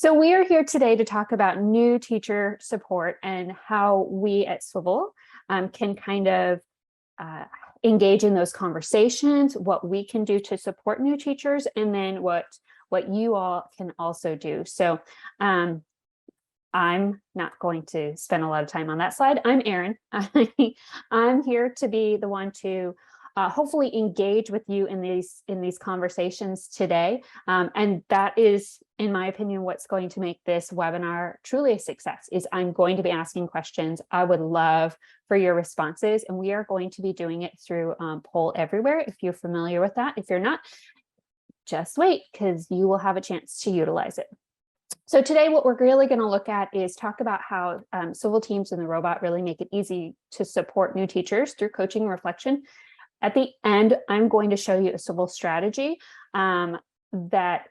So we are here today to talk about new teacher support and how we at Swivl can kind of engage in those conversations, what we can do to support new teachers, and then what you all can also do. So I'm not going to spend a lot of time on that slide. I'm Erin. I'm here to be the one to hopefully engage with you in these conversations today. And that is, in my opinion, what's going to make this webinar truly a success. Is I'm going to be asking questions. I would love for your responses, and we are going to be doing it through Poll Everywhere. If you're familiar with that, if you're not, just wait, because you will have a chance to utilize it. So today, what we're really going to look at is talk about how Swivl teams and the robot really make it easy to support new teachers through coaching and reflection. At the end, I'm going to show you a Swivl strategy that,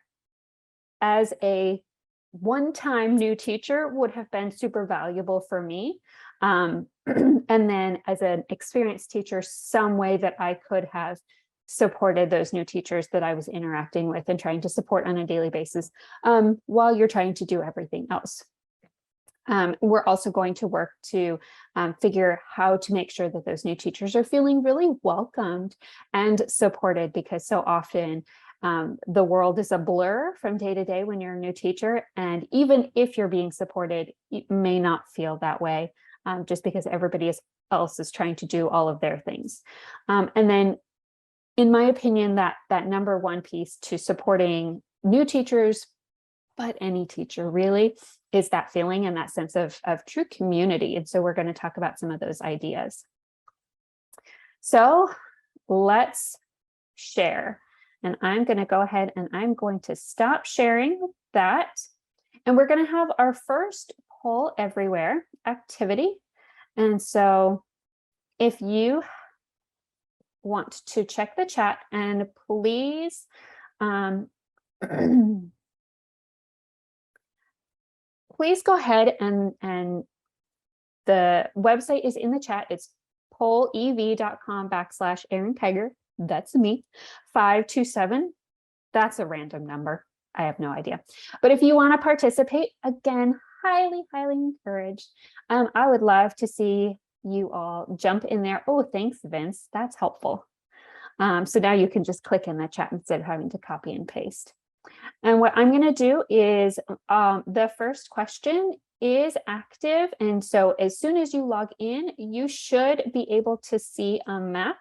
as a one-time new teacher, would have been super valuable for me. And then as an experienced teacher, some way that I could have supported those new teachers that I was interacting with and trying to support on a daily basis while you're trying to do everything else. We're also going to work to figure how to make sure that those new teachers are feeling really welcomed and supported, because so often the world is a blur from day to day when you're a new teacher. And even if you're being supported, you may not feel that way just because everybody else is trying to do all of their things. And then, in my opinion, that number one piece to supporting new teachers, but any teacher really, is that feeling and that sense of true community. And so we're going to talk about some of those ideas. So let's share. And I'm going to go ahead and I'm going to stop sharing that. And we're going to have our first Poll Everywhere activity. And so if you want to check the chat, and please please go ahead and the website is in the chat. It's pollev.com/Erin Kiger. That's me. 527. That's a random number. I have no idea. But if you want to participate, again, highly encouraged. I would love to see you all jump in there. Oh, thanks, Vince. That's helpful. So now you can just click in the chat instead of having to copy and paste. And what I'm going to do is the first question is active. And so as soon as you log in, you should be able to see a map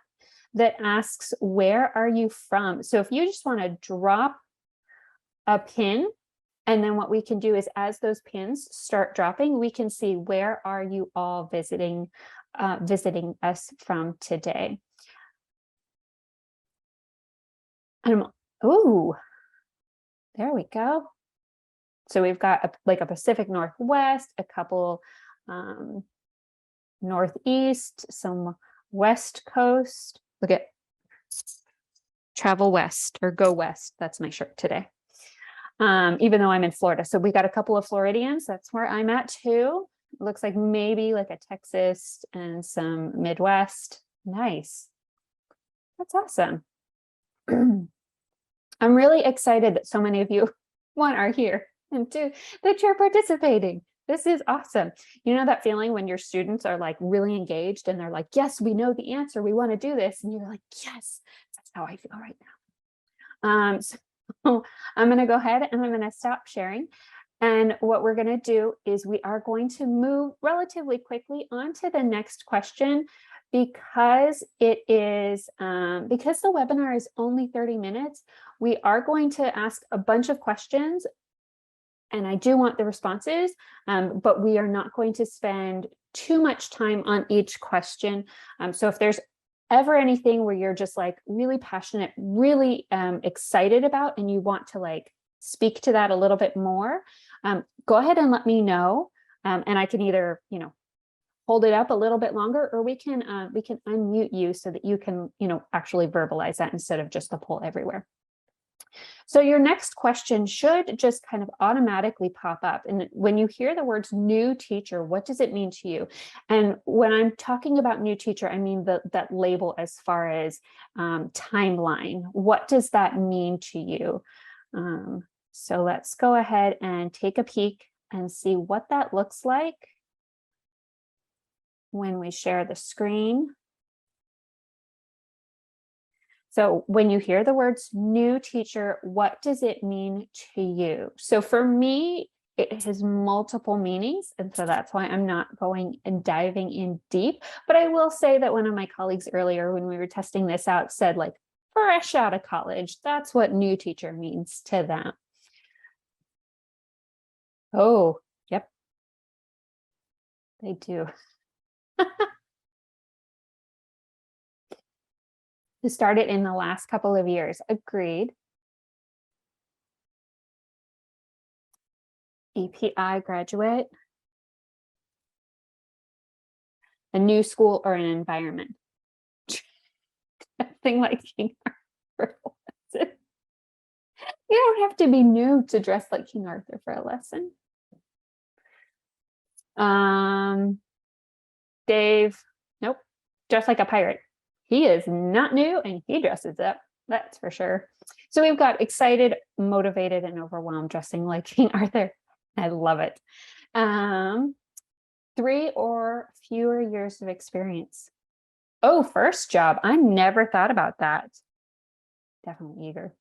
that asks, where are you from? So if you just want to drop a pin, and then what we can do is, as those pins start dropping, we can see, where are you all visiting us from today? Oh, there we go. So we've got a Pacific Northwest, a couple Northeast, some West Coast. Look at Travel West or Go West. That's my shirt today. Even though I'm in Florida. So we got a couple of Floridians. That's where I'm at too. It looks like maybe like a Texas and some Midwest. Nice. That's awesome. I'm really excited that so many of you, one, are here, and two, that you're participating. This is awesome. You know that feeling when your students are like really engaged and they're like, yes, we know the answer. We want to do this. And you're like, yes, that's how I feel right now. So I'm going to go ahead and I'm going to stop sharing. And what we're going to do is we are going to move relatively quickly on to the next question, because it is because the webinar is only 30 minutes. We are going to ask a bunch of questions, and I do want the responses, but we are not going to spend too much time on each question. So if there's ever anything where you're just like really passionate, really excited about, and you want to like speak to that a little bit more, go ahead and let me know. And I can either, hold it up a little bit longer, or we can unmute you so that you can, actually verbalize that instead of just the Poll Everywhere. So your next question should just kind of automatically pop up. And when you hear the words new teacher, what does it mean to you? And when I'm talking about new teacher, I mean that label as far as timeline. What does that mean to you? So let's go ahead and take a peek and see what that looks like when we share the screen. So when you hear the words new teacher, what does it mean to you? So for me, it has multiple meanings. And so that's why I'm not going and diving in deep. But I will say that one of my colleagues earlier, when we were testing this out, said like fresh out of college. That's what new teacher means to them. Oh, yep, they do. Who started in the last couple of years. Agreed. EPI graduate. A new school or an environment. Thing like King Arthur lesson. You don't have to be new to dress like King Arthur for a lesson. Dave, nope, dress like a pirate. He is not new and he dresses up, that's for sure. So we've got excited, motivated, and overwhelmed dressing like King Arthur. I love it. 3 or fewer years of experience. Oh, first job. I never thought about that. Definitely eager.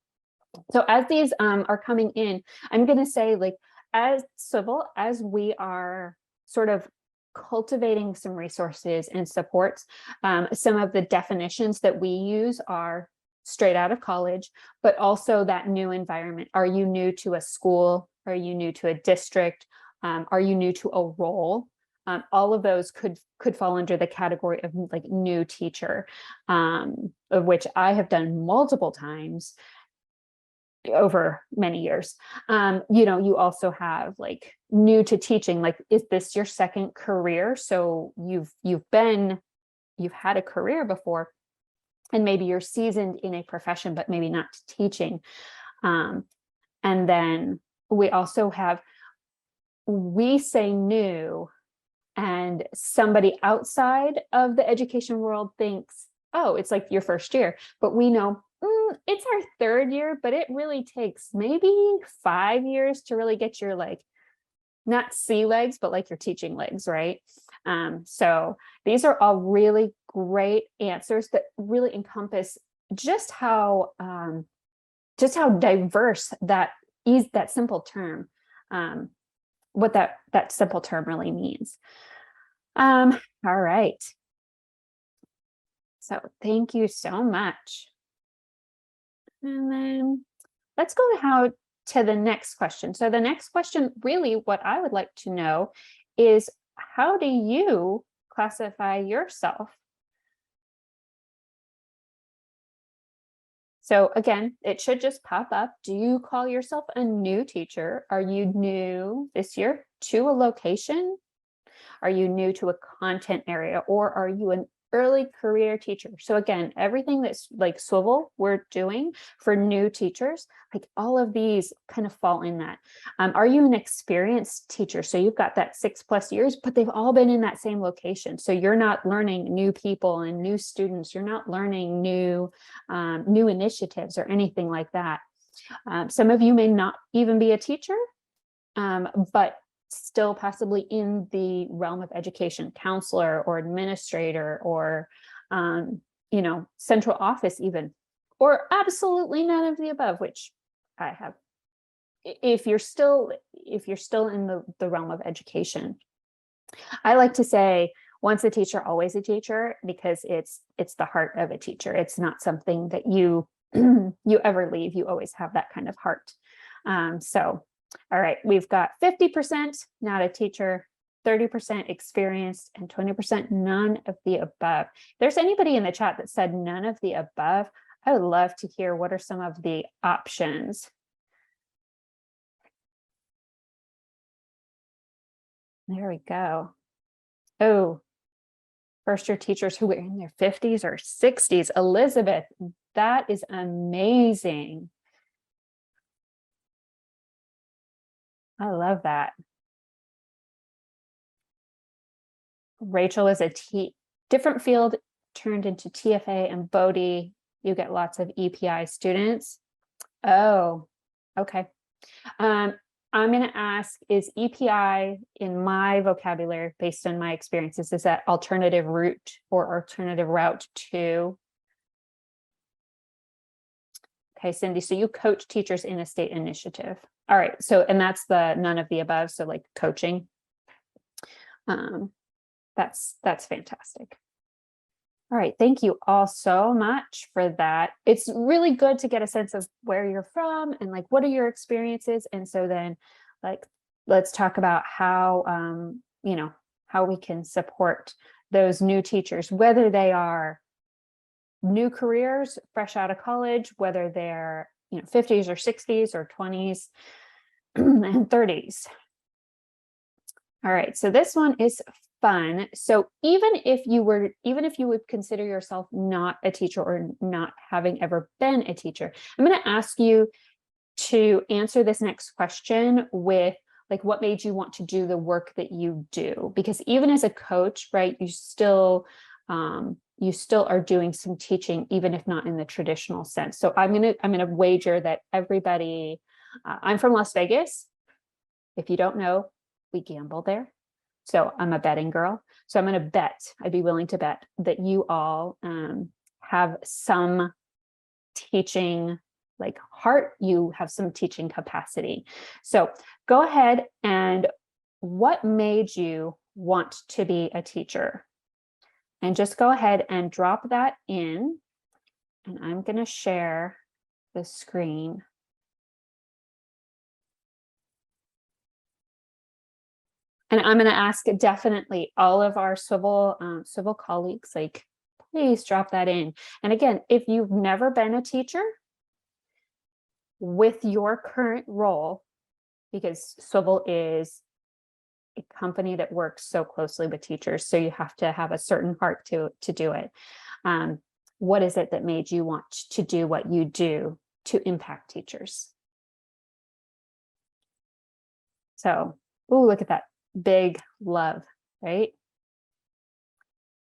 So as these are coming in, I'm going to say, like, as Swivl, as we are sort of cultivating some resources and supports, some of the definitions that we use are straight out of college, but also that new environment. Are you new to a school? Are you new to a district? Are you new to a role? All of those could fall under the category of like new teacher, of which I have done multiple times over many years. You also have like new to teaching, like, is this your second career? So you've had a career before, and maybe you're seasoned in a profession, but maybe not teaching. And then we also have, we say new, and somebody outside of the education world thinks, oh, it's like your first year, but we know it's our third year, but it really takes maybe 5 years to really get your, like, not sea legs, but like your teaching legs, right? So these are all really great answers that really encompass just how diverse that is, that simple term, what that simple term really means. All right. So thank you so much. And then let's go to the next question. So the next question, really what I would like to know is, how do you classify yourself? So again, it should just pop up. Do you call yourself a new teacher? Are you new this year to a location? Are you new to a content area, or are you an early career teacher? So again, everything that's like Swivl we're doing for new teachers, like all of these kind of fall in that. Are you an experienced teacher? So you've got that 6+ years, but they've all been in that same location. So you're not learning new people and new students. You're not learning new initiatives or anything like that. Some of you may not even be a teacher, but still possibly in the realm of education, counselor or administrator, or central office even, or absolutely none of the above, which I have. If you're still in the realm of education, I like to say, once a teacher, always a teacher, because it's the heart of a teacher. It's not something that you you ever leave. You always have that kind of heart. So all right, we've got 50% not a teacher, 30% experienced, and 20% none of the above. If there's anybody in the chat that said none of the above, I would love to hear what are some of the options. There we go. Oh, first year teachers who were in their 50s or 60s. Elizabeth, that is amazing. I love that. Rachel is a different field turned into TFA, and Bodhi, you get lots of EPI students. Oh, okay. I'm going to ask, is EPI in my vocabulary, based on my experiences, is that alternative route or alternative route to? Okay, Cindy, so you coach teachers in a state initiative. All right, so, and that's the none of the above, so like coaching. That's fantastic. All right, thank you all so much for that. It's really good to get a sense of where you're from and like what are your experiences. And so then like let's talk about how you know, how we can support those new teachers, whether they are new careers, fresh out of college, whether they're, you know, 50s or 60s or 20s and 30s. All right, so this one is fun. So even if you would consider yourself not a teacher or not having ever been a teacher, I'm going to ask you to answer this next question with like, what made you want to do the work that you do? Because even as a coach, right, you still are doing some teaching, even if not in the traditional sense. So I'm gonna wager that everybody, I'm from Las Vegas. If you don't know, we gamble there. So I'm a betting girl. So I'm going to bet, I'd be willing to bet that you all have some teaching like heart, you have some teaching capacity. So go ahead, and what made you want to be a teacher? And just go ahead and drop that in. And I'm going to share the screen. And I'm going to ask definitely all of our Swivl colleagues, like, please drop that in. And again, if you've never been a teacher with your current role, because Swivl is a company that works so closely with teachers, so you have to have a certain heart to do it. What is it that made you want to do what you do to impact teachers? So, ooh, look at that. Big love, right?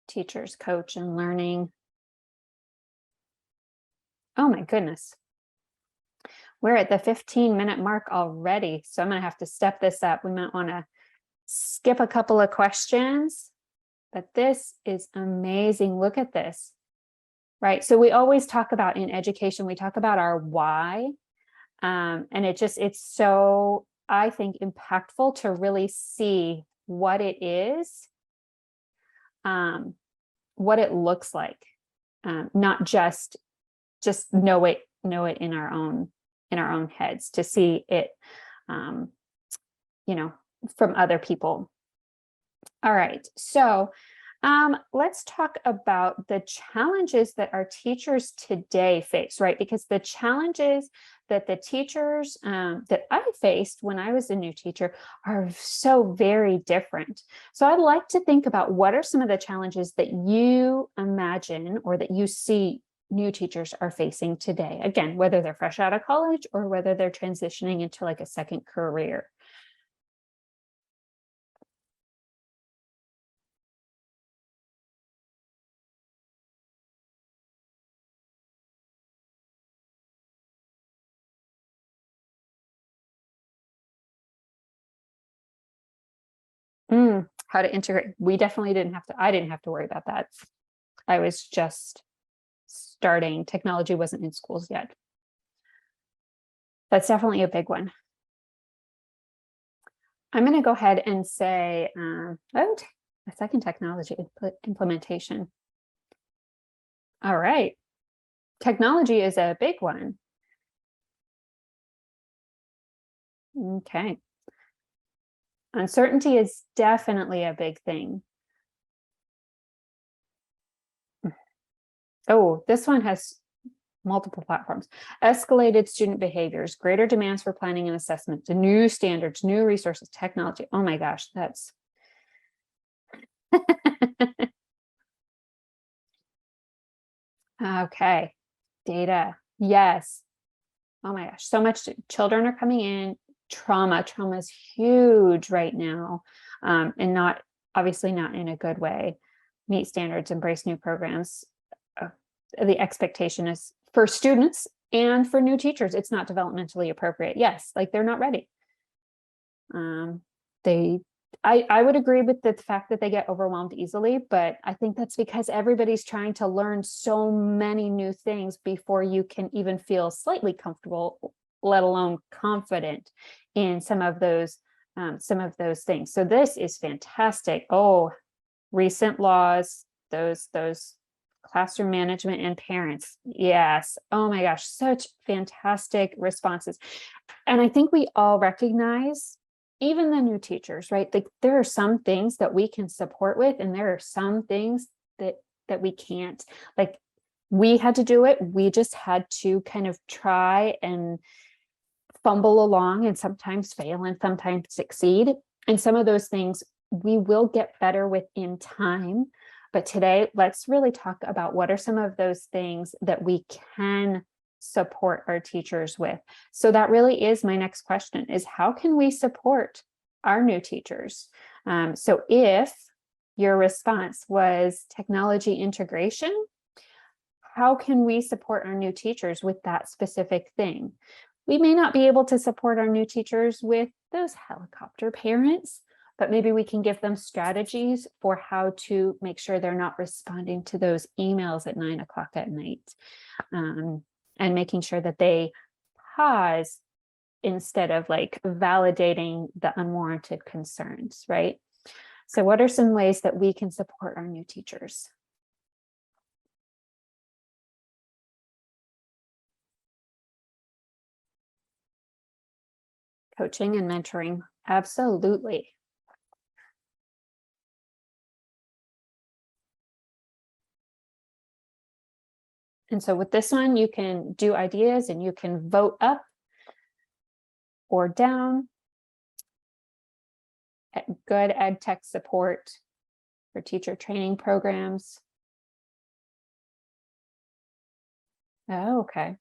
Teachers, coach, and learning. Oh my goodness. We're at the 15-minute mark already, so I'm going to have to step this up. We might want to skip a couple of questions, but this is amazing. Look at this, right? So we always talk about in education, we talk about our why, and it's so, I think, impactful to really see what it is, what it looks like, not just know it in our own heads, to see it, you know, from other people. All right, so let's talk about the challenges that our teachers today face, right? Because the challenges that the teachers that I faced when I was a new teacher are so very different. So I'd like to think about what are some of the challenges that you imagine or that you see new teachers are facing today. Again, whether they're fresh out of college or whether they're transitioning into like a second career. How to integrate. We definitely didn't have to, I didn't have to worry about that. I was just starting. Technology wasn't in schools yet. That's definitely a big one. I'm going to go ahead and say, a second technology implementation. All right. Technology is a big one. Okay. Uncertainty is definitely a big thing. Oh, this one has multiple platforms. Escalated student behaviors, greater demands for planning and assessment, the new standards, new resources, technology. Oh my gosh, that's okay. Data. Yes. Oh my gosh, so much. Children are coming in. Trauma is huge right now, and not, obviously not in a good way. Meet standards, embrace new programs. The expectation is for students And for new teachers, it's not developmentally appropriate. Yes, like they're not ready. I would agree with the fact that they get overwhelmed easily, but I think that's because everybody's trying to learn so many new things before you can even feel slightly comfortable, let alone confident in some of those things. So this is fantastic. Oh, recent laws, those classroom management and parents. Yes. Oh my gosh, such fantastic responses. And I think we all recognize, even the new teachers, right? Like there are some things that we can support with, and there are some things that we can't. Like we had to do it. We just had to kind of try and fumble along and sometimes fail and sometimes succeed. And some of those things we will get better with in time. But today, let's really talk about what are some of those things that we can support our teachers with. So that really is my next question, is how can we support our new teachers? So if your response was technology integration, how can we support our new teachers with that specific thing? We may not be able to support our new teachers with those helicopter parents, but maybe we can give them strategies for how to make sure they're not responding to those emails at 9 o'clock at night, and making sure that they pause instead of like validating the unwarranted concerns, right? So what are some ways that we can support our new teachers? Coaching and mentoring, absolutely. And so with this one, you can do ideas and you can vote up or down. Good ed tech support for teacher training programs. Oh, okay.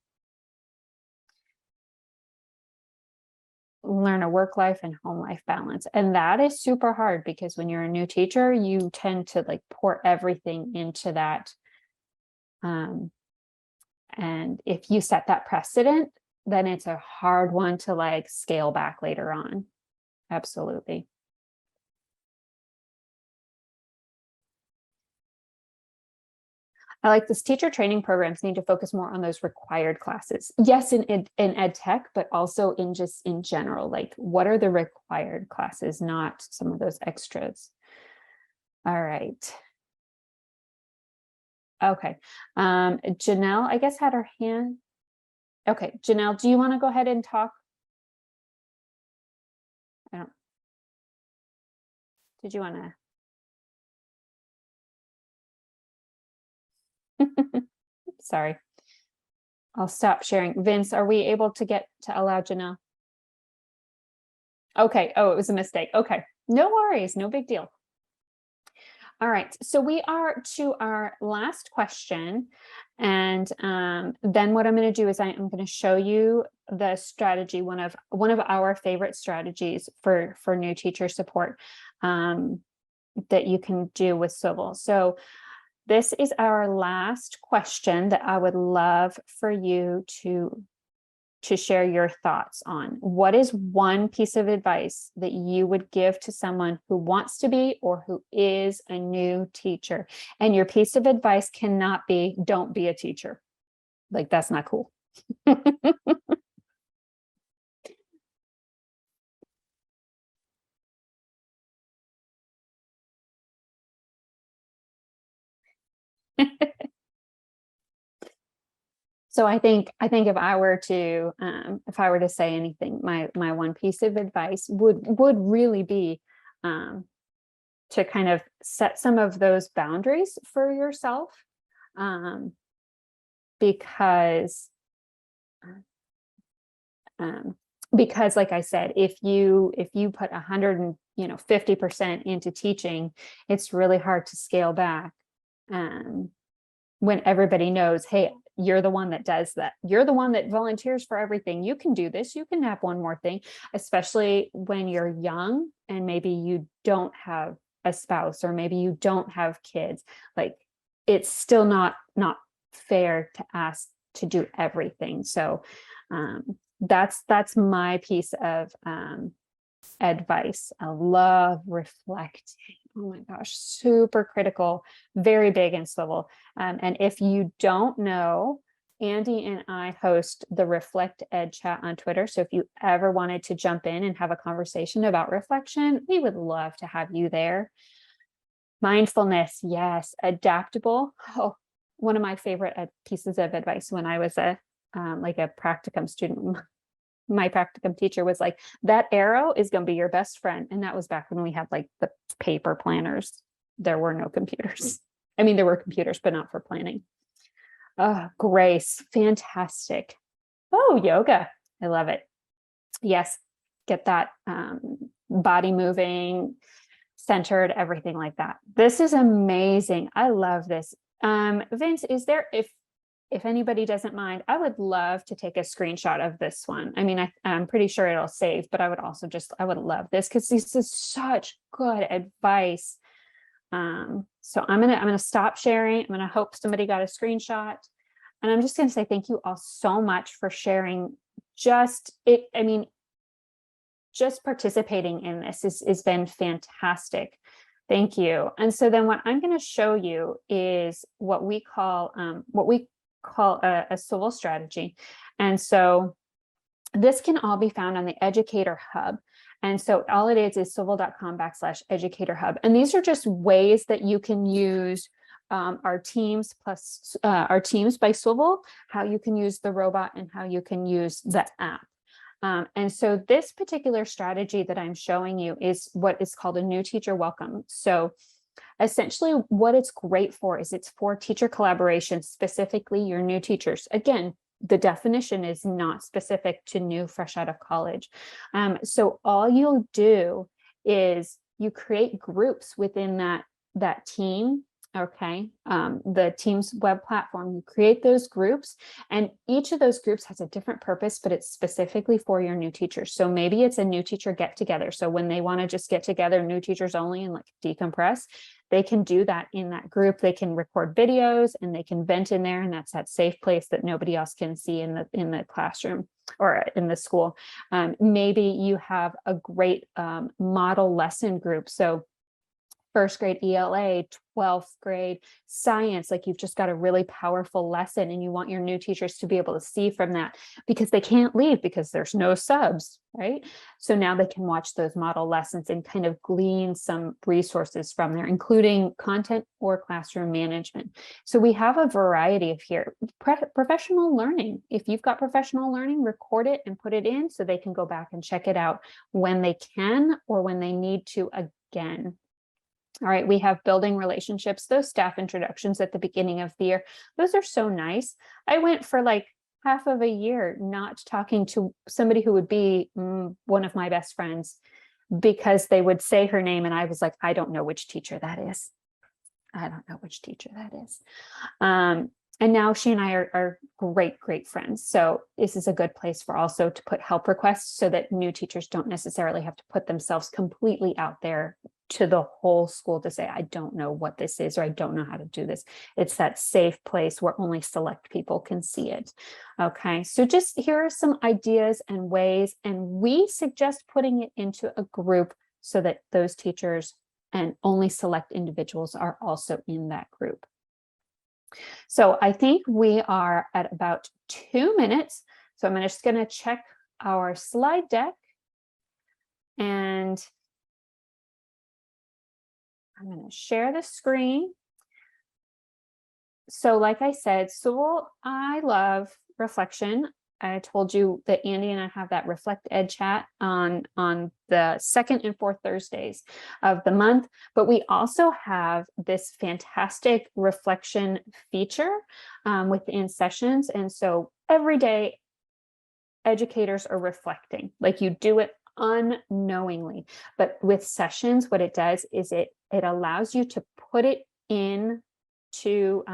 Learn a work life and home life balance. And that is super hard because when you're a new teacher, you tend to like pour everything into that. And if you set that precedent, then it's a hard one to like scale back later on. Absolutely. I like this. Teacher training programs need to focus more on those required classes. Yes, in ed tech, but also in just in general, like what are the required classes, not some of those extras. All right. Okay. Janelle, I guess, had her hand. Okay, Janelle, do you want to go ahead and talk? I don't. Did you want to? Sorry. I'll stop sharing. Vince, are we able to get to allow Janelle? Okay. Oh, it was a mistake. Okay. No worries. No big deal. All right. So we are to our last question. And then what I'm going to do is I'm going to show you the strategy, one of our favorite strategies for new teacher support that you can do with Swivl. So this is our last question that I would love for you to share your thoughts on. What is one piece of advice that you would give to someone who wants to be or who is a new teacher? And your piece of advice cannot be, don't be a teacher. Like, that's not cool. So I think if I were to say anything, my one piece of advice would really be to kind of set some of those boundaries for yourself, because like I said, if you put 150% into teaching, it's really hard to scale back when everybody knows, hey, you're the one that does that. You're the one that volunteers for everything. You can do this. You can have one more thing, especially when you're young and maybe you don't have a spouse or maybe you don't have kids. Like, it's still not fair to ask to do everything. So that's my piece of advice. I love reflecting. Oh my gosh, super critical, very big in Swivl. And if you don't know, Andy and I host the Reflect Ed chat on Twitter. So if you ever wanted to jump in and have a conversation about reflection, we would love to have you there. Mindfulness, yes. Adaptable. Oh, one of my favorite pieces of advice when I was like a practicum student. My practicum teacher was like, that arrow is going to be your best friend. And that was back when we had like the paper planners. There were no computers. I mean, there were computers, but not for planning. Oh, grace. Fantastic. Oh, yoga. I love it. Yes. Get that body moving, centered, everything like that. This is amazing. I love this. Vince, is there, if anybody doesn't mind, I would love to take a screenshot of this one. I mean, I'm pretty sure it'll save, but I would also I would love this because this is such good advice. So I'm gonna stop sharing. I'm gonna hope somebody got a screenshot, and I'm just gonna say thank you all so much for sharing. Just participating in this has been fantastic. Thank you. And so then what I'm going to show you is what we call a Swivl strategy. And so this can all be found on the Educator Hub. And so all it is swivl.com/educator hub. And these are just ways that you can use our teams plus our teams by Swivl, how you can use the robot and how you can use the app. And so this particular strategy that I'm showing you is what is called a new teacher welcome. So essentially what it's great for is it's for teacher collaboration, specifically your new teachers. Again, the definition is not specific to new, fresh out of college. So all you'll do is you create groups within that team. Okay, the team's web platform, you create those groups, and each of those groups has a different purpose, but it's specifically for your new teachers. So maybe it's a new teacher get together. So when they want to just get together, new teachers only, and like decompress, they can do that in that group. They can record videos and they can vent in there, and that's that safe place that nobody else can see in the classroom or in the school. Maybe you have a great model lesson group. So first grade ELA, 12th grade science, like you've just got a really powerful lesson and you want your new teachers to be able to see from that because they can't leave because there's no subs, right? So now they can watch those model lessons and kind of glean some resources from there, including content or classroom management. So we have a variety of here. Professional learning. If you've got professional learning, record it and put it in so they can go back and check it out when they can or when they need to again. All right, we have building relationships, those staff introductions at the beginning of the year. Those are so nice. I went for like half of a year not talking to somebody who would be one of my best friends because they would say her name and I was like, I don't know which teacher that is. I don't know which teacher that is. And now she and I are great friends. So this is a good place for also to put help requests so that new teachers don't necessarily have to put themselves completely out there to the whole school to say, I don't know what this is, or I don't know how to do this. It's that safe place where only select people can see it. Okay, so just here are some ideas and ways, and we suggest putting it into a group so that those teachers and only select individuals are also in that group. So I think we are at about 2 minutes. So I'm just going to check our slide deck and I'm going to share the screen. So like I said, Swivl, I love reflection. I told you that Andy and I have that Reflect Ed chat on the second and fourth Thursdays of the month, but we also have this fantastic reflection feature within sessions. And so every day educators are reflecting, like you do it unknowingly, but with sessions, what it does is it allows you to put it in to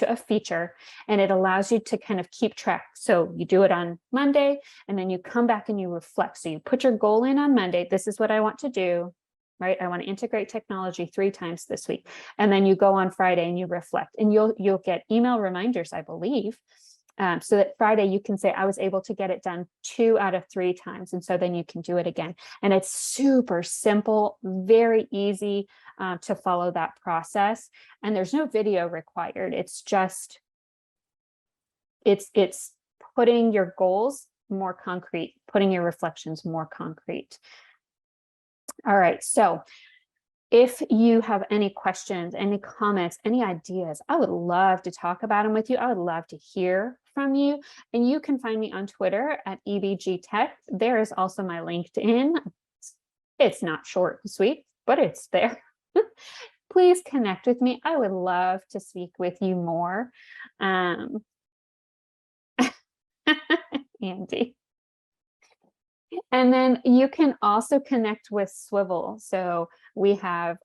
a feature, and it allows you to kind of keep track. So you do it on Monday, and then you come back and you reflect. So you put your goal in on Monday. This is what I want to do, right? I want to integrate technology 3 times this week. And then you go on Friday and you reflect, and you'll get email reminders, I believe, So that Friday you can say, I was able to get it done 2 out of 3 times. And so then you can do it again. And it's super simple, very easy to follow that process. And there's no video required. It's just, it's putting your goals more concrete, putting your reflections more concrete. All right, so if you have any questions, any comments, any ideas, I would love to talk about them with you. I would love to hear from you. And you can find me on Twitter at EBG Tech. There is also my LinkedIn. It's not short and sweet, but it's there. Please connect with me. I would love to speak with you more. Andy. And then you can also connect with Swivl. So we have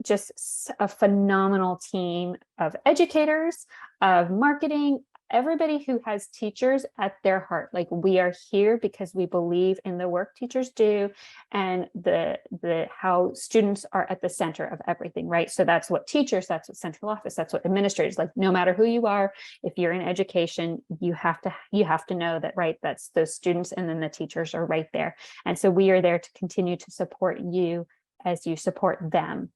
just a phenomenal team of educators, of marketing, everybody who has teachers at their heart. Like, we are here because we believe in the work teachers do and the how students are at the center of everything, right? So that's what teachers, that's what central office, that's what administrators, like, no matter who you are, if you're in education, you have to know that, right? That's those students, and then the teachers are right there. And so we are there to continue to support you as you support them.